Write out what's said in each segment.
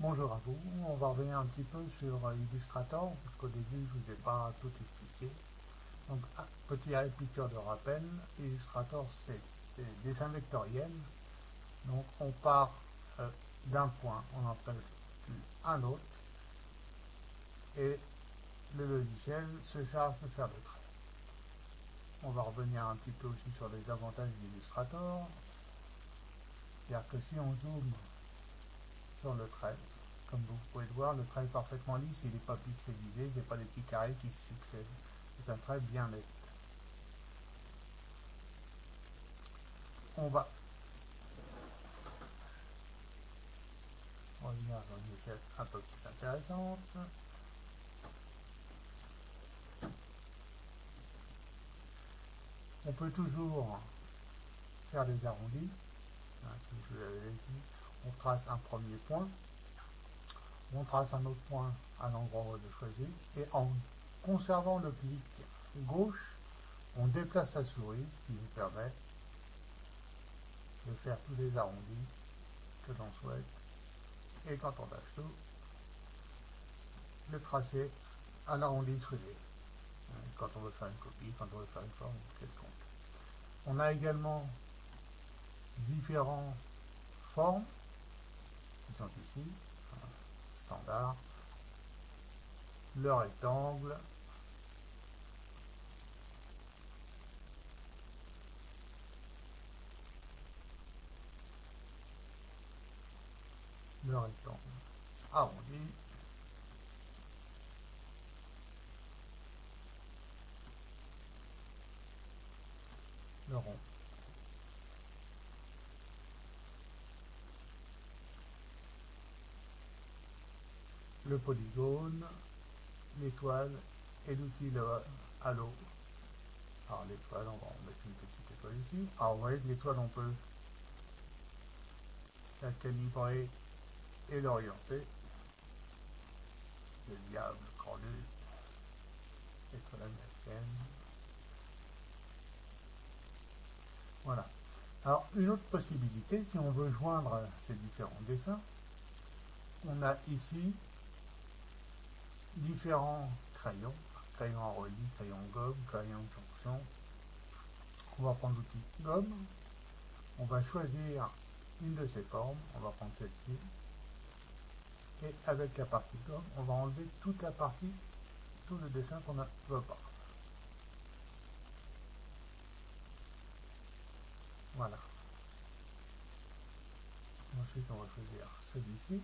Bonjour à vous, on va revenir un petit peu sur Illustrator, parce qu'au début je ne vous ai pas tout expliqué. Donc, petit piqûre de rappel, Illustrator c'est des dessins vectoriels. Donc on part d'un point, on en calcule un autre, et le logiciel se charge de faire le trait. On va revenir un petit peu aussi sur les avantages d'Illustrator. C'est-à-dire que si on zoome sur le trait, comme vous pouvez le voir, le trait est parfaitement lisse, il n'est pas pixelisé, il n'y a pas des petits carrés qui se succèdent. C'est un trait bien net. On va revenir sur une échelle un peu plus intéressante. On peut toujours faire des arrondis. Comme je vous l'avais dit, on trace un premier point, on trace un autre point à l'endroit où on le choisit, et en conservant le clic gauche, on déplace la souris, ce qui nous permet de faire tous les arrondis que l'on souhaite, et quand on lâche tout, le tracer à l'arrondi souhaité, quand on veut faire une copie, quand on veut faire une forme quelconque. On a également différentes formes qui sont ici, standard, le rectangle, arrondi, le rond. Le polygone, l'étoile et l'outil halo. Alors l'étoile, on va en mettre une petite étoile ici. Alors vous voyez que l'étoile, on peut la calibrer et l'orienter. Le diable crawlé, l'étoile américaine. Voilà. Alors une autre possibilité, si on veut joindre ces différents dessins, on a ici différents crayons, crayon à relief, crayon gomme, crayon de jonction. On va prendre l'outil gomme, on va choisir une de ces formes, on va prendre celle-ci, et avec la partie gomme, on va enlever toute la partie, tout le dessin qu'on ne veut pas. Voilà. Ensuite, on va choisir celui-ci.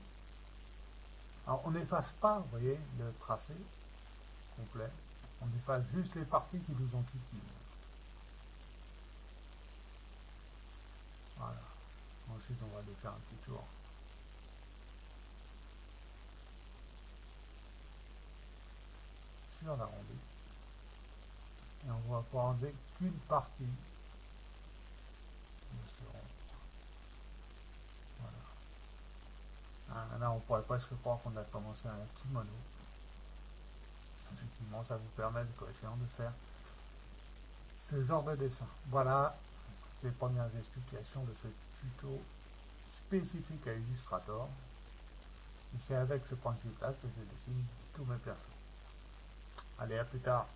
Alors, on n'efface pas, vous voyez, le tracé complet. On efface juste les parties qui nous ont utiles. Voilà. Ensuite, on va aller faire un petit tour sur l'arrondi. Et on va pouvoir enlever qu'une partie de ce rond. Voilà. Là, on pourrait presque croire qu'on a commencé un petit mono. Effectivement, ça vous permet de coefficient de faire ce genre de dessin. Voilà les premières explications de ce tuto spécifique à Illustrator. Et c'est avec ce principe-là que je dessine tous mes persos. Allez, à plus tard.